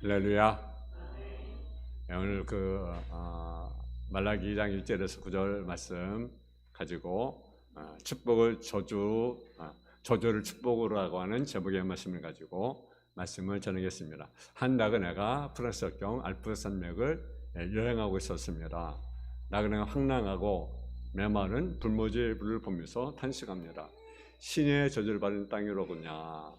할렐루야. 네, 오늘 말라기 2장 1절에서 9절 말씀 가지고 축복을 저주를 축복으로 하는 제목의 말씀을 가지고 말씀을 전하겠습니다. 한 나그네가 프랑스 국경 알프 산맥을 여행하고 있었습니다. 나그네가 황량하고 메마른 불모지의 보면서 탄식합니다. 신의 저주를 받은 땅이로구나.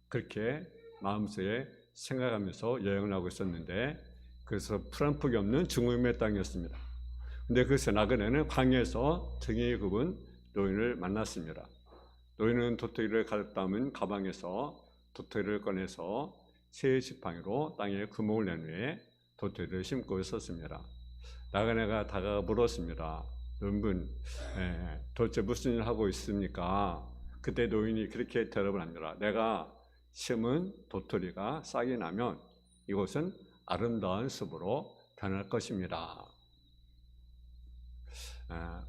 그렇게 마음속에 생각하면서 여행을 하고 있었는데, 그래서 풀한 폭이 없는 중음의 땅이었습니다. 근데 그 나그네는 광야에서 등이 굽은 노인을 만났습니다. 노인은 도토리를 가득 담은 가방에서 도토리를 꺼내서 새 지팡이로 땅에 구멍을 낸 후에 도토리를 심고 있었습니다. 나그네가 다가가 물었습니다. 노인분, 도대체 무슨 일을 하고 있습니까? 그때 노인이 그렇게 대답을 합니다. 내가 심은 도토리가 싹이 나면 이곳은 아름다운 숲으로 변할 것입니다.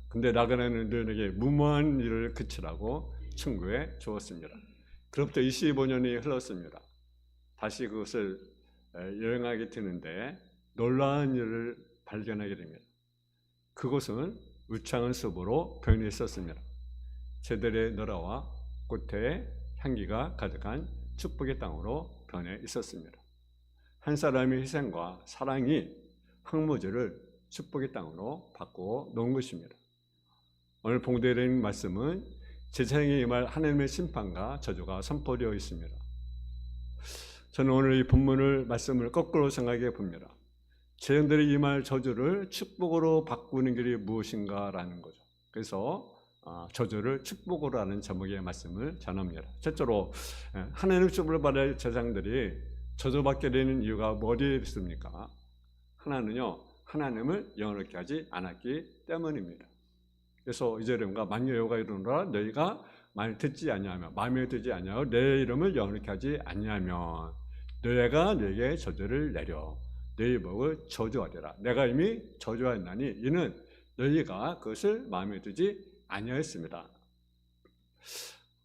근데 나그네는 노인에게 무모한 일을 그치라고 충고해 주었습니다. 그로부터 25년이 흘렀습니다. 다시 그것을 여행하게 되는데 놀라운 일을 발견하게 됩니다. 그곳은 우창한 숲으로 변해 있었습니다. 새들의 너라와 꽃의 향기가 가득한 축복의 땅으로 변해 있었습니다. 한 사람의 희생과 사랑이 흙모지를 축복의 땅으로 바꾸어 놓은 것입니다. 오늘 봉독된 말씀은 제사장에 임할 하나님의 심판과 저주가 선포되어 있습니다. 저는 오늘 이 본문을 말씀을 거꾸로 생각해 봅니다. 제사장들이 임할 저주를 축복으로 바꾸는 길이 무엇인가라는 거죠. 그래서 저주를 축복으로 하는 제목의 말씀을 전합니다. 첫째로 하나님의 축복을 받을 제사장들이 저주받게 되는 이유가 어디에 있습니까? 하나는요, 하나님을 영원하게 하지 않았기 때문입니다. 그래서 이제 이름과 만유 여호가 이르노라 너희가 말 듣지 아니하며 마음에 들지 아니하여 내 이름을 영원하게 하지 아니하면 너희가 너에게 저주를 내려 너희 목을 저주하리라. 내가 이미 저주하였나니 이는 너희가 그것을 마음에 두지 아니하였습니다.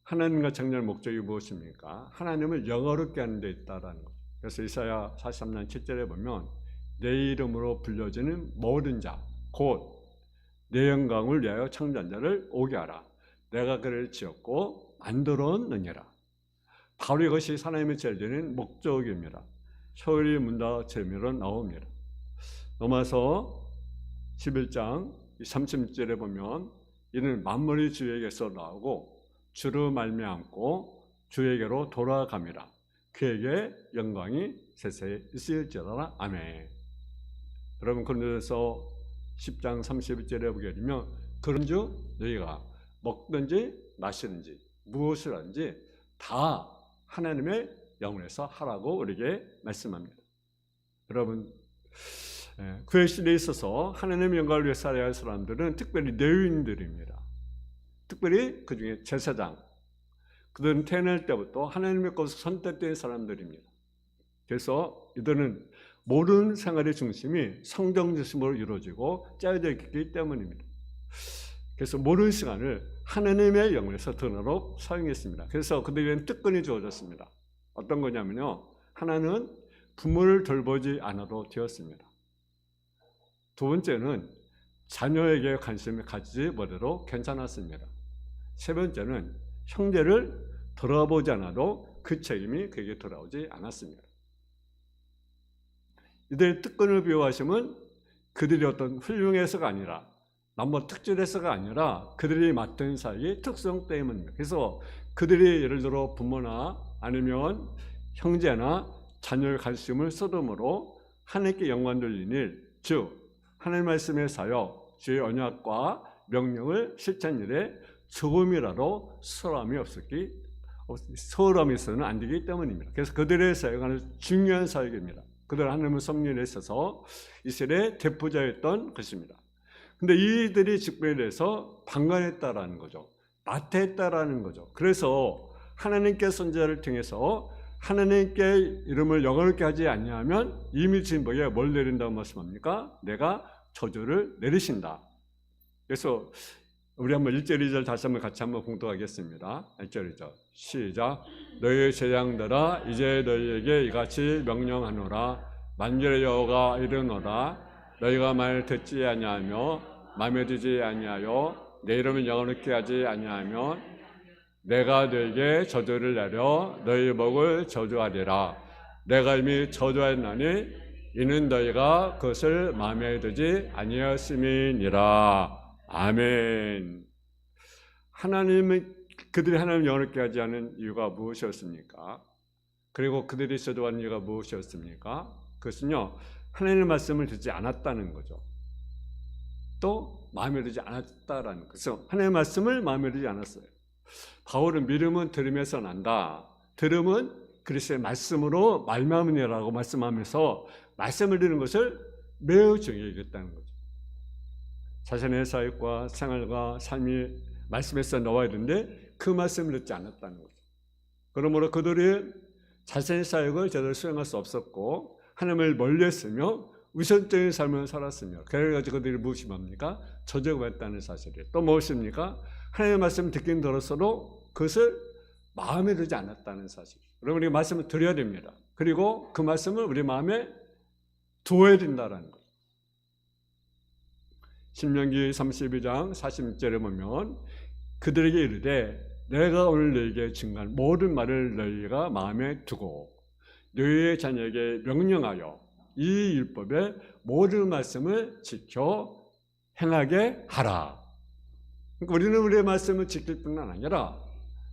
하나님과 정렬 목적이 무엇입니까? 하나님을 영어롭게 하는 데 있다라는 거죠. 그래서 이사야 43장 7절에 보면 내 이름으로 불려지는 모든 자 곧 내 영광을 위하여 창조한 자를 오게 하라. 내가 그를 지었고 만들었느니라. 바로 이것이 하나님의 제일 되는 목적입니다. 서울이 문다 제미로 나옵니다. 넘어서 11장 30절에 보면 이는 만물이 주에게서 나오고 주로 말미암고 주에게로 돌아갑니다. 그에게 영광이 세세에 있을지어다. 아멘. 여러분, 그런데서 10장 31절에 보게 되면 그런즉 너희가 먹든지 마시든지 무엇을 하든지 다 하나님의 영원에서 하라고 우리에게 말씀합니다. 여러분, 구약 시대에 있어서 하나님의 영광을 위해 살아야 할 사람들은 특별히 레위인들입니다. 특별히 그 중에 제사장, 그들은 태어날 때부터 하나님의 것을 선택된 사람들입니다. 그래서 이들은 모든 생활의 중심이 성경 중심으로 이루어지고 짜여져 있기 때문입니다. 그래서 모든 시간을 하나님의 영광에서 드러내도록 사용했습니다. 그래서 그들에게는 특권이 주어졌습니다. 어떤 거냐면요, 하나는 부모를 돌보지 않아도 되었습니다. 두 번째는 자녀에게 관심을 가지지 못해도 괜찮았습니다. 세 번째는 형제를 돌아보지 않아도 그 책임이 그에게 돌아오지 않았습니다. 이들의 특권을 비호하심은 그들이 어떤 훌륭해서가 아니라 남모 특질해서가 아니라 그들이 맡은 사역의 특성 때문입니다. 그래서 그들이 예를 들어 부모나 아니면 형제나 자녀의 관심을 쏟음으로 하나님께 영광 돌리는 일, 즉 하나님 말씀의 사역, 주의 언약과 명령을 실천 일에 조금이라도 소홀함이 있어서는 안 되기 때문입니다. 그래서 그들의 사역은 중요한 사역입니다. 그들은 하나님의 섭리에 있어서 이스라엘의 대표자였던 것입니다. 근데 이들이 직분에 대해서 방관했다라는 거죠. 나태했다라는 거죠. 그래서 하나님께 선지자를 통해서 하나님께 이름을 영원하게 하지 아니하면 이미 주신 복에 뭘 내린다고 말씀합니까? 내가 저주를 내리신다. 그래서 우리 한번 1절 2절 다시 한번 같이 한번 봉독하겠습니다. 1절 2절 시작. 너희 제장들아 이제 너희에게 이같이 명령하노라. 만군의 여호와가 이르노라. 너희가 말 듣지 아니하며 마음에 들지 아니하여 내 이름을 영원롭게 하지 아니하면 내가 너희에게 저주를 내려 너희 목을 저주하리라. 내가 이미 저주하였나니 이는 너희가 그것을 마음에 들지 아니하였음이니라. 아멘. 하나님은 그들이 하나님을 영원롭게 하지 않은 이유가 무엇이었습니까? 그리고 그들이 저주한 이유가 무엇이었습니까? 그것은요, 하나님의 말씀을 듣지 않았다는 거죠. 또 마음에 들지 않았다라는 거죠. 하나님의 말씀을 마음에 들지 않았어요. 바울은 믿음은 들음에서 난다. 들음은 그리스도의 말씀으로 말미암으니라고 말씀하면서 말씀을 듣는 것을 매우 중요히 여겼다는 거죠. 자신의 사역과 생활과 삶이 말씀에서 나와야 되는데 그 말씀을 듣지 않았다는 거죠. 그러므로 그들이 자신의 사역을 제대로 수행할 수 없었고 하나님을 멀리했으며 우선적인 삶을 살았으며 그래가지고 그들이 무엇이 뭡니까? 저주가 받았다는 사실이에요. 또 무엇입니까? 하나님의 말씀을 듣긴 들었어도 그것을 마음에 들지 않았다는 사실. 여러분 우리가 말씀을 드려야 됩니다. 그리고 그 말씀을 우리 마음에 두어야 된다는 거예요. 신명기 32장 40절에 보면 그들에게 이르되 내가 오늘 너희에게 증거한 모든 말을 너희가 마음에 두고 너희의 자녀에게 명령하여 이 율법의 모든 말씀을 지켜 행하게 하라. 그러니까 우리는 우리의 말씀을 지킬 뿐만 아니라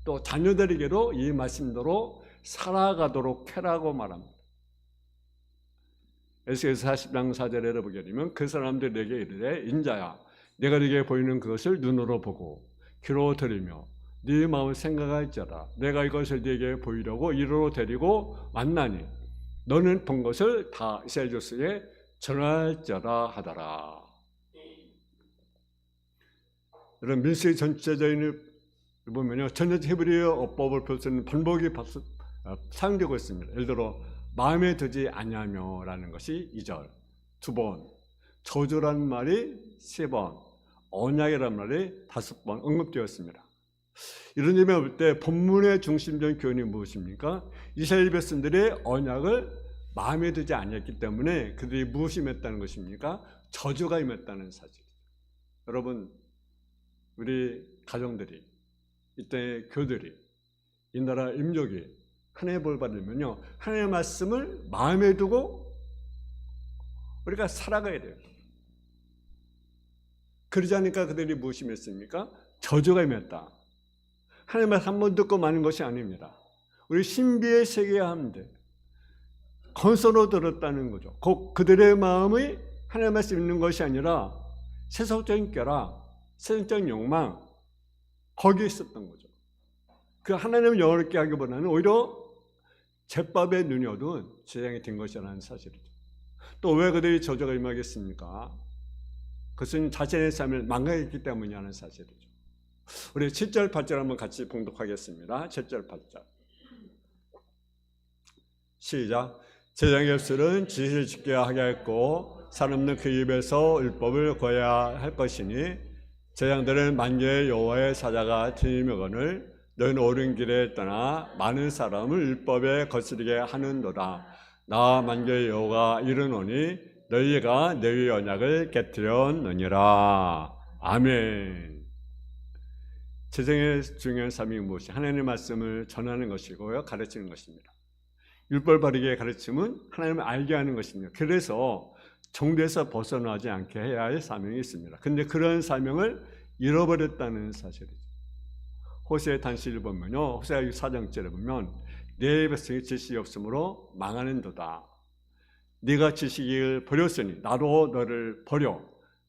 또 자녀들에게도 이 말씀대로 살아가도록 해라고 말합니다. 에스겔서 40장 4절에 보게 되면 그 사람들에게 이르되 인자야 내가 네게 보이는 그것을 눈으로 보고 귀로 들으며 네 마음을 생각할지어다. 내가 이것을 네게 보이려고 이리로 데리고 왔나니 너는 본 것을 다 이스라엘 족속에 전할지어다 하더라. 여러분 민수기 전체적인 보면요 전체 히브리어 어법을 볼 수 있는 반복이 사용되고 있습니다. 예를 들어 마음에 들지 아니하며라는 것이 2절 2번, 저주라는 말이 3번, 언약이라는 말이 5번 언급되었습니다. 이런 의미에 볼 때 본문의 중심적인 교훈이 무엇입니까? 이스라엘 백성들의 언약을 마음에 들지 않았기 때문에 그들이 무엇이 임했다는 것입니까? 저주가 임했다는 사실이죠. 여러분 우리 가정들이 이때 교들이 이 나라 임족이 하나님의 볼 받으면요 하나님의 말씀을 마음에 두고 우리가 살아가야 돼요. 그러지 않으니까 그들이 무엇이 임했습니까? 저주가 임했다. 하나님의 말씀 한 번 듣고 마는 것이 아닙니다. 우리 신비의 세계에 함대 건설로 들었다는 거죠. 곧 그들의 마음이 하나님의 말씀 읽는 것이 아니라 세속적인 꾀라 세속적인 욕망 거기에 있었던 거죠. 그 하나님을 영원롭게 하기보다는 오히려 제밥에 눈이 어두운 제장이 된 것이라는 사실이죠. 또 왜 그들이 저주가 임하겠습니까? 그것은 자신의 삶을 망가졌기 때문이라는 사실이죠. 우리 7절 8절 한번 같이 봉독하겠습니다. 7절 8절 시작. 제장의 입술은 지시를 지켜야 하게 했고 사람은 그 입에서 율법을 구해야 할 것이니 제장들은 만유의 여호와의 사자가 들이거늘 너희는 옳은 길에 떠나 많은 사람을 율법에 거스르게 하는도다. 나 만유의 여호와가 이르노니 너희가 너희 언약을 깨뜨렸느니라. 아멘. 제장의 중요한 삶이 무엇이? 하나님의 말씀을 전하는 것이고요 가르치는 것입니다. 율법 바르게 가르침은 하나님을 알게 하는 것입니다. 그래서 정죄에서 벗어나지 않게 해야 할 사명이 있습니다. 그런데 그런 사명을 잃어버렸다는 사실이죠. 호세의 단시를 보면요 호세아 4장절에 보면 내 백성이 지식이 없으므로 망하는도다. 네가 지식을 버렸으니 나도 너를 버려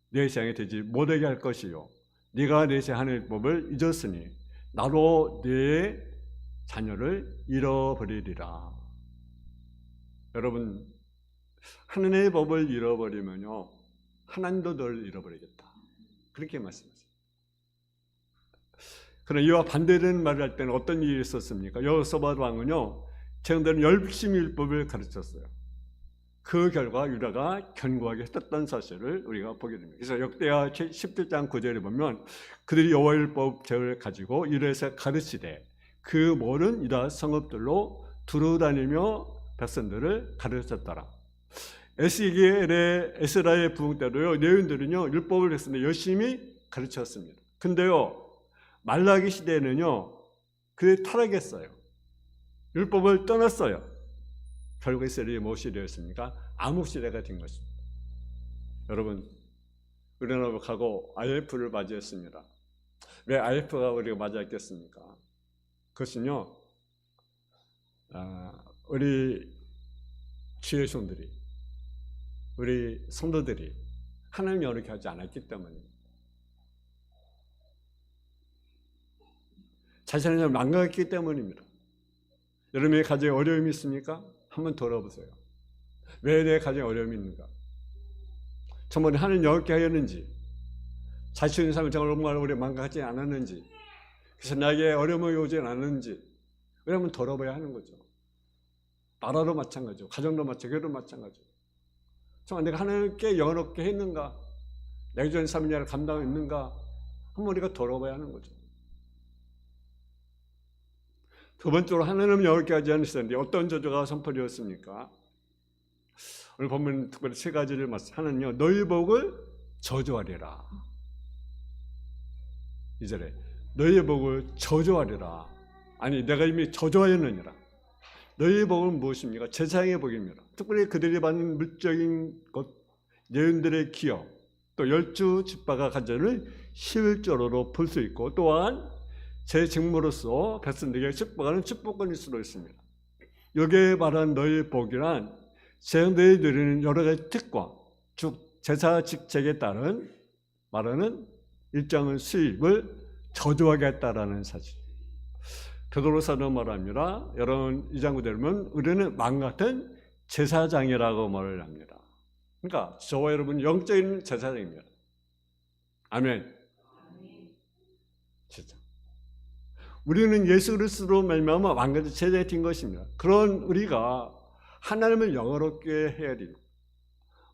내 제장이 되지 못하게 할 것이요 네가 내 제하는 법을 잊었으니 나도 네 자녀를 잃어버리리라. 여러분 하나님의 법을 잃어버리면요 하나님도 너를 잃어버리겠다 그렇게 말씀하세요. 그러나 이와 반대되는 말을 할 때는 어떤 일이 있었습니까? 여호사밧 왕은요 제자들은 열심히 율법을 가르쳤어요. 그 결과 유다가 견고하게 했던 사실을 우리가 보게 됩니다. 그래서 역대하 17장 9절에 보면 그들이 여호와율법책을 가지고 이르에서 가르치되 그 모든 유다 성읍들로 두루다니며 백성들을 가르쳤더라. 에스라의 부흥 때도요, 레위인들은요 율법을 백성들 열심히 가르쳤습니다. 근데요 말라기 시대에는요 그들이 타락했어요. 율법을 떠났어요. 결국 이스라엘이 무엇이 되었습니까? 암흑시대가 된 것입니다. 여러분, 우리나라하고 IMF를 맞이했습니다. 왜 IMF가 우리가 맞이했겠습니까? 그것은요, 우리 지혜손들이, 우리 성도들이 하나님이 어렵게 하지 않았기 때문입니다. 자신을 망가졌기 때문입니다. 여러분의 가정에 어려움이 있습니까? 한번 돌아보세요. 왜 내 가정에 어려움이 있는가? 정말 하나님 어렵게 하였는지, 자신의 삶을 정말 우리 망가지지 않았는지, 그래서 나에게 어려움이 오지 않았는지, 우리 한번 돌아봐야 하는 거죠. 나라도 마찬가지죠. 가정도 마찬가지죠. 교회도 마찬가지죠. 정말 내가 하나님께 영원롭게 했는가? 내가 전 삶을 감당했는가? 한번 우리가 돌아봐야 하는 거죠. 두 번째로 하나님은 영원롭게 하지 않으시는데 어떤 저주가 선포되었습니까? 오늘 보면 특별히 세 가지를 말씀. 하나는요, 너희 복을 저주하리라. 2절에 너희 복을 저주하리라. 아니 내가 이미 저주하였느니라. 너희 복은 무엇입니까? 제사장의 복입니다. 특별히 그들이 받는 물적인 것, 예언들의 기억, 또 열주 집바가 가져는 11조로 볼 수 있고, 또한 제 직무로서 백성들에게 축복하는 축복권일 수도 있습니다. 여기에 말한 너희 복이란 제사장들이 누리는 여러 가지 특권, 즉 제사 직책에 따른 말하는 일정한 수입을 저주하게 했다라는 사실. 베드로사도 말합니다. 여러분 이 장구 들으면 우리는 망 같은 제사장이라고 말을 합니다. 그러니까 저와 여러분 영적인 제사장입니다. 아멘. 진짜. 우리는 예수 그리스도로 말미암아 왕같은 제사장이 된 것입니다. 그런 우리가 하나님을 영어롭게 해야 됩니다.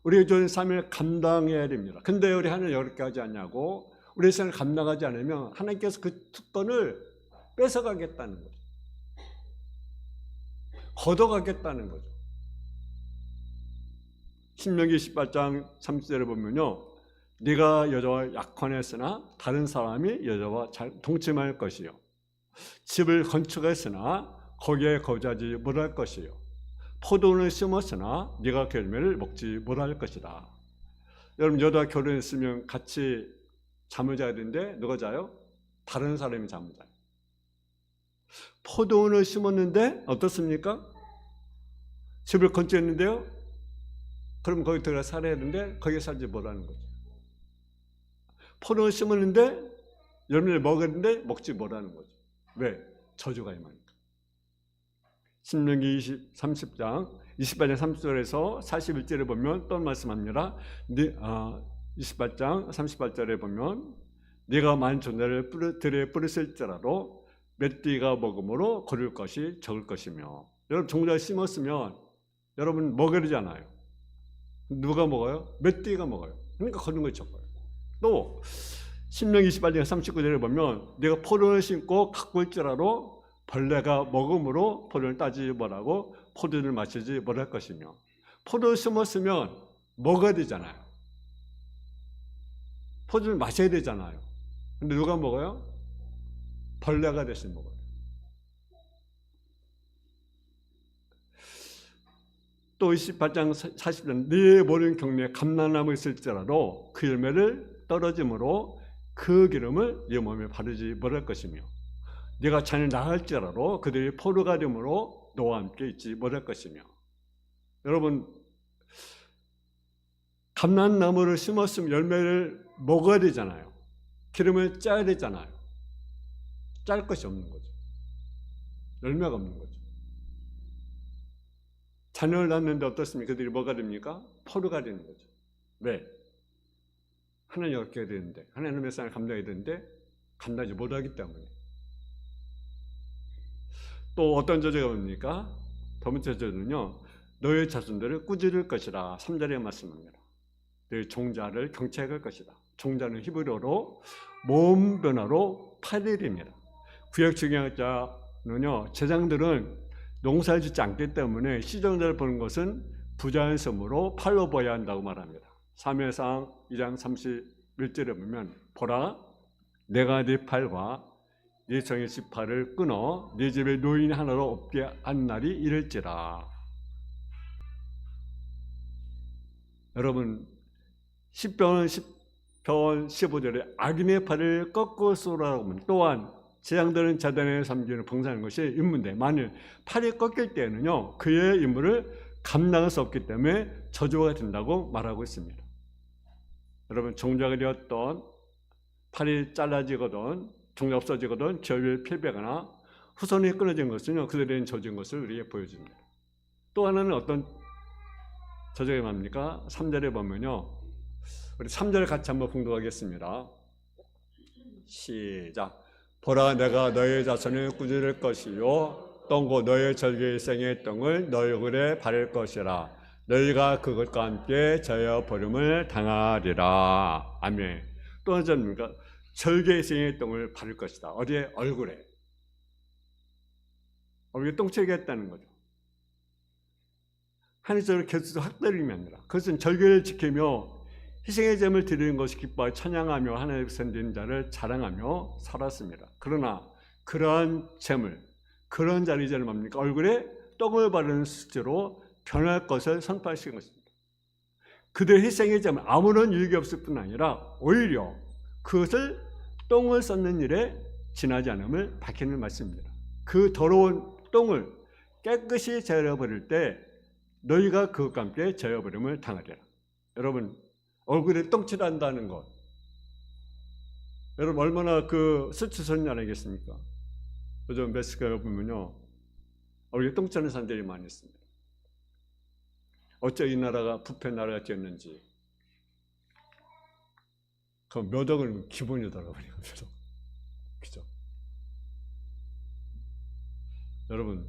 우리의 좋은 삶을 감당해야 됩니다. 근데 우리 하나님 영어롭게 하지 않냐고, 우리의 삶을 감당하지 않으면 하나님께서 그 특권을 뺏어가겠다는 거죠. 걷어가겠다는 거죠. 신명기 18장 30절에 보면요, 네가 여자와 약혼했으나 다른 사람이 여자와 동침할 것이요, 집을 건축했으나 거기에 거주하지 못할 것이요, 포도원을 심었으나 네가 열매를 먹지 못할 것이다. 여러분 여자 결혼했으면 같이 잠을 자야 되는데 누가 자요? 다른 사람이 잠을 자요. 포도원을 심었는데 어떻습니까? 집을 건축했는데요, 그럼 거기 들어가 살아야 되는데 거기에 살지 못하는 거죠. 포도원을 심었는데 열매를 먹었는데 먹지 못하는 거죠. 왜? 저주가 임하니까. 신명기 30장 28장 30절에서 41절에 보면 또 말씀합니다. 28장 38절에 보면 네가 많은 존재를 들에 뿌렸을지라도 몇 띠가 먹음으로 거둘 것이 적을 것이며. 여러분 종자를 심었으면 여러분 먹어야 되잖아요. 누가 먹어요? 몇 띠가 먹어요. 그러니까 거둔 것이 적어요. 또 신명기 28장 39절에 보면 네가 포도를 심고 가꿀지라도 벌레가 먹음으로 포도를 따지지 못하고 포도를 마시지 못할 것이며. 포도를 심었으면 먹어야 되잖아요. 포도를 마셔야 되잖아요. 근데 누가 먹어요? 벌레가 대신 먹어요. 또 28장 40절 네 모든 경내에 감람나무 있을지라도 그 열매를 떨어짐으로 그 기름을 네 몸에 바르지 못할 것이며, 네가 잔을 낳을지라도 그들이 포도가 됨으로 너와 함께 있지 못할 것이며. 여러분 감람나무를 심었으면 열매를 먹어야 되잖아요. 기름을 짜야 되잖아요. 짤 것이 없는 거죠. 열매가 없는 거죠. 자녀를 낳는데 어떻습니까? 그들이 뭐가 됩니까? 포도가 되는 거죠. 왜? 하나님 얻게 되는데, 하나님의 삶을 감당해야 되는데 감당하지 못하기 때문에. 또 어떤 저주가 뭡니까? 더 번째 저주는요, 너의 자손들을 꾸짖을 것이라. 3절에 말씀합니다. 너의 종자를 경책할 것이다. 종자는 히브리어로 몸 변화로 8일입니다. 구약 중요자는요, 제장들은 농사를 짓지 않기 때문에 시정자를 보는 것은 부자연스러움으로 팔로 보아야 한다고 말합니다. 사무엘상 2장 31절에 보면 보라, 내가 네 팔과 네 성의 지팔을 끊어 네 집에 노인 하나로 없게 한 날이 이를지라. 여러분, 시편 15절에 악인의 팔을 꺾어 쏘라고 하면, 또한 제장들은 제단에 섬기는 봉사하는 것이 임무인데 만일 팔이 꺾일 때에는요, 그의 임무를 감당할 수 없기 때문에 저주가 된다고 말하고 있습니다. 여러분, 종자가 되었던 팔이 잘라지거든, 종자 없어지거든, 결국에 패배하거나 후손이 끊어진 것은요, 그들의 저주인 것을 우리에게 보여줍니다. 또 하나는 어떤 저주가 뭡니까? 3절에 보면요, 우리 3절 같이 한번 봉독하겠습니다. 시작. 보라, 내가 너의 자손을 꾸짖을 것이요 똥고 너의 절개의 생의 똥을 너희 얼굴에 바를 것이라. 너희가 그것과 함께 저여 버림을 당하리라. 아멘. 또 하나 뭡니까? 절개의 생의 똥을 바를 것이다. 어디에? 얼굴에. 얼굴에 똥칠게 했다는 거죠. 하늘적으로 계속 학대림이 아니라, 그것은 절개를 지키며 희생의 제물을 드리는 것이 기뻐하여 찬양하며 하나님의 선된 자를 자랑하며 살았습니다. 그러나 그러한 제물, 그런 자리제는 뭡니까? 얼굴에 똥을 바르는 수치로 변할 것을 선포하신 것입니다. 그들의 희생의 제물, 아무런 유익이 없을 뿐 아니라 오히려 그것을 똥을 쏟는 일에 지나지 않음을 밝히는 말씀입니다. 그 더러운 똥을 깨끗이 제어버릴 때 너희가 그것과 함께 제어버림을 당하리라. 여러분, 얼굴에 똥칠한다는 것, 여러분 얼마나 그 수치스러운 일 아니겠습니까? 요즘 메xi코에 보면요, 얼굴에 똥칠하는 사람들이 많이 있습니다. 어째 이 나라가 부패 나라가 되었는지. 그 묘덕은 기본이더라고요. 묘덕. 그죠? 여러분,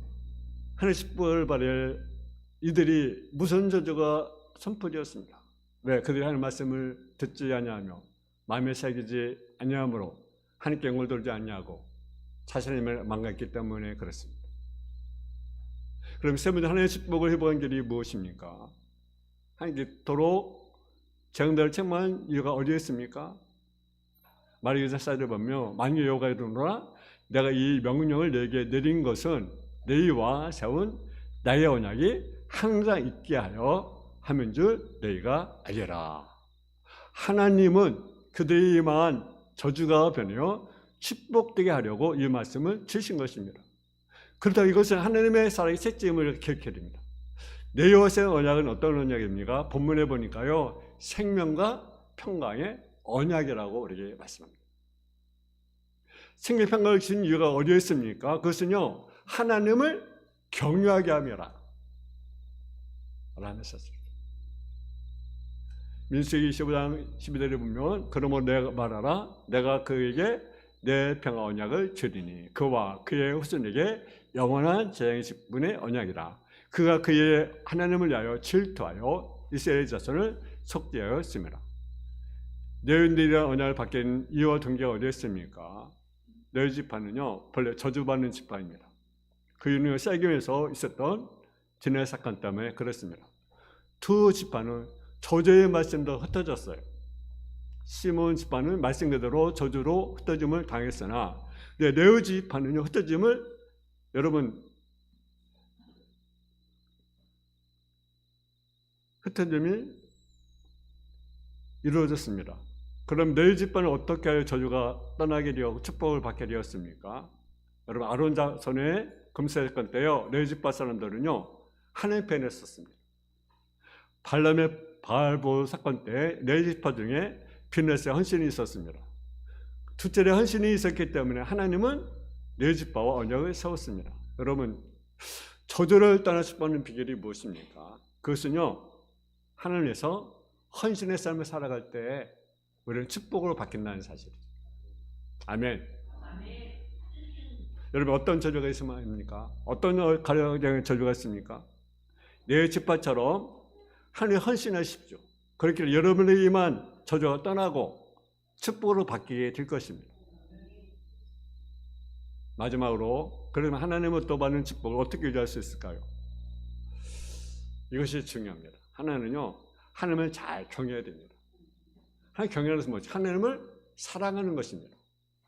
하늘 십벌 발에 이들이 무슨 저주가 선포되었습니다. 왜? 그들이 하는 말씀을 듣지 아니하며 마음에 새기지 아니하므로 하나님께 영을 돌지 아니하고 자신의 힘을 망가했기 때문에 그렇습니다. 그럼 세 번째 하나님의 축복을 회복한 길이 무엇입니까? 하나님께 도로 제왕들을 책망한 이유가 어디에 있습니까? 마리아서 사를 보면 만일 여호와가 이르노라 내가 이 명령을 내게 내린 것은 너희와 세운 나의 언약이 항상 있게 하여 하면 줄 너희가 알려라. 하나님은 그들이 임한 저주가 변하여 축복되게 하려고 이 말씀을 주신 것입니다. 그렇다고 이것은 하나님의 사랑의 채찍임을 기억해야 됩니다. 너희와 세운 언약은 어떤 언약입니까? 본문에 보니까요, 생명과 평강의 언약이라고 우리에게 말씀합니다. 생명평강을 주신 이유가 어디에 있습니까? 그것은요, 하나님을 경외하게 함이라 라는 뜻입니다. 민수기 15장 12절에 보면 그러므로 내가 말하라 내가 그에게 내 평화 언약을 주리니 그와 그의 후손에게 영원한 재앙의 언약이라. 그가 그의 하나님을 위하여 질투하여 이스라엘 자손을 속죄하였습니다. 너희들이란 언약을 받게 된 이유와 동기가 어디에 있습니까? 너희 지파는요, 본래 저주받는 지파입니다. 그 이유는 세겜에서 있었던 진해 사건 때문에 그렇습니다. 두 지파는 저주의 말씀도 흩어졌어요. 시몬 지파는 말씀 그대로 저주로 흩어짐을 당했으나 레위 지파는요, 흩어짐을 여러분 흩어짐이 이루어졌습니다. 그럼 레위 지파는 어떻게 하여 저주가 떠나게 되었고 축복을 받게 되었습니까? 여러분 아론 자손의 금세사건 때요, 레위 지파 사람들은요 하나님 편에 섰습니다. 발람의 바알보 사건 때 레위 지파 중에 비느스의 헌신이 있었습니다. 두째의 헌신이 있었기 때문에 하나님은 레위 지파와 언약을 세웠습니다. 여러분 저주를 떠날 수 없는 비결이 무엇입니까? 그것은요 하나님께서 헌신의 삶을 살아갈 때 우리는 축복으로 바뀐다는 사실이죠. 아멘. 아멘. 여러분 어떤 저주가 있으면 합니까? 어떤 가령의 저주가 있습니까? 내 지파처럼 하나님에 헌신하십시오. 그렇게 여러분에게만 저주가 떠나고 축복으로 바뀌게 될 것입니다. 마지막으로 그러면 하나님을 또 받는 축복을 어떻게 유지할 수 있을까요? 이것이 중요합니다. 하나는요, 하나님을 잘 경외해야 됩니다. 하나님 경외하는 것은 뭐지? 하나님을 사랑하는 것입니다.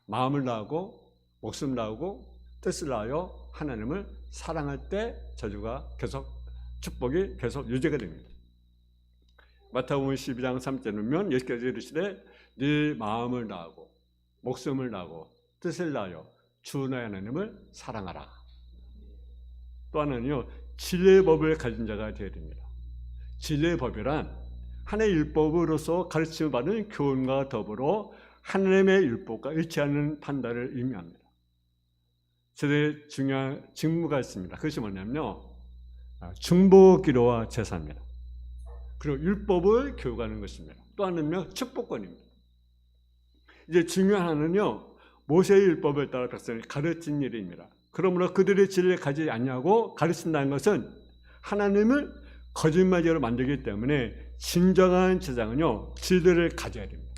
마음을 다하고 목숨을 다하고 뜻을 다하여 하나님을 사랑할 때 저주가 계속, 축복이 계속 유지가 됩니다. 마태복음 12장 3절에 보면 예수께서 이르시되 네 마음을 다하고 목숨을 다하고 뜻을 다하여 주 너의 하나님을 사랑하라. 또 하나는요, 진리의 법을 가진 자가 되어야 됩니다. 진리의 법이란 하나님의 율법으로서 가르침을 받은 교훈과 더불어 하나님의 율법과 일치하는 판단을 의미합니다. 제일 중요한 직무가 있습니다. 그것이 뭐냐면요, 중보기도와 제사입니다. 그리고 율법을 교육하는 것입니다. 또 하나는요, 축복권입니다. 이제 중요한 하나는요, 모세의 율법을 따라 백성을 가르친 일입니다. 그러므로 그들의 진리를 가지지 않냐고 가르친다는 것은 하나님을 거짓말쟁이로 만들기 때문에 진정한 제사장은요, 진리를 가져야 됩니다.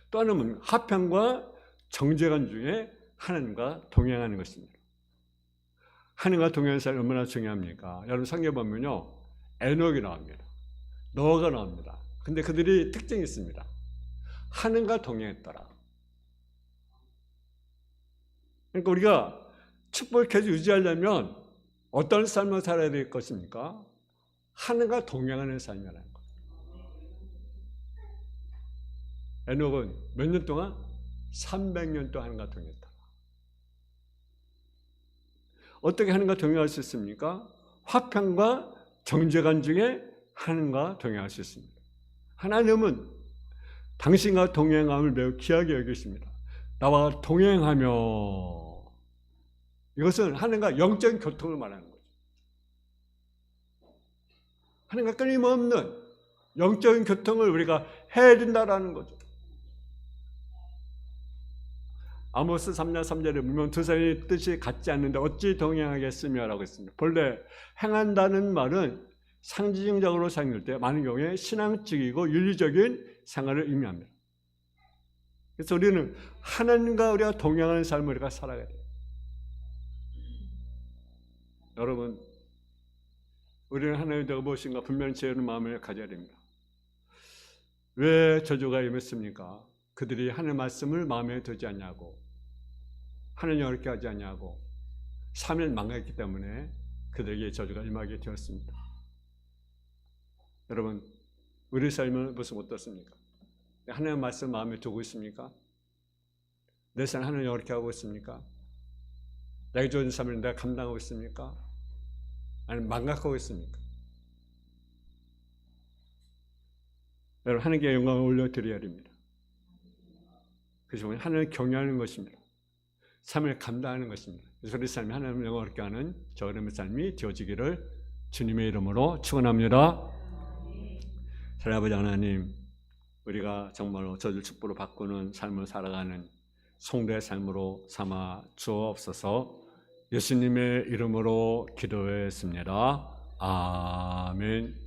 또 하나는 화평과 정죄관 중에 하나님과 동행하는 것입니다. 하나님과 동행하는 사람이 얼마나 중요합니까? 여러분 성경 보면요, 에녹이 나옵니다. 노아가 나옵니다. 근데 그들이 특징이 있습니다. 하나님과 동행했더라. 그러니까 우리가 축복을 계속 유지하려면 어떤 삶을 살아야 될 것입니까? 하나님과 동행하는 삶이라는 것. 에녹은 몇 년 동안? 300년 동안 하나님과 동행했다. 어떻게 하나님과 동행할 수 있습니까? 화평과 정죄관 중에 하나님과 동행할 수 있습니다. 하나님은 당신과 동행함을 매우 귀하게 여기십니다. 나와 동행하며, 이것은 하나님과 영적인 교통을 말하는 거죠. 하나님과 끊임없는 영적인 교통을 우리가 해야 된다라는 거죠. 아모스 3장 3절에 보면 두 사람의 뜻이 같지 않는데 어찌 동행하겠으며 라고 했습니다. 본래 행한다는 말은 상징적으로 사용될 때 많은 경우에 신앙적이고 윤리적인 생활을 의미합니다. 그래서 우리는 하나님과 우리가 동행하는 삶을 우리가 살아가야 돼요. 여러분, 우리는 하나님의 뜻이 무엇인가 분명히 지혜로운 마음을 가져야 됩니다. 왜 저주가 임했습니까? 그들이 하나님의 말씀을 마음에 두지 않냐고, 하나님 어렵게 하지 않냐고 3일 망했기 때문에 그들에게 저주가 임하게 되었습니다. 여러분, 우리 삶은 무슨 어떻습니까? 하나님의 말씀 마음에 두고 있습니까? 내 삶 하나님 어렵게 하고 있습니까? 내가 주어진 삶을 내가 감당하고 있습니까? 아니면 망각하고 있습니까? 여러분, 하나님께 영광을 올려드려야 됩니다. 그래서 하나님을 경외하는 것입니다. 삶을 감당하는 것입니다. 그래서 우리 삶이 하나님을 영광스럽게 하는 저 여러분의 삶이 되어지기를 주님의 이름으로 축원합니다. 사랑하는 아버지 하나님, 우리가 정말로 저주 축복으로 바꾸는 삶을 살아가는 성도의 삶으로 삼아 주옵소서. 예수님의 이름으로 기도했습니다. 아멘.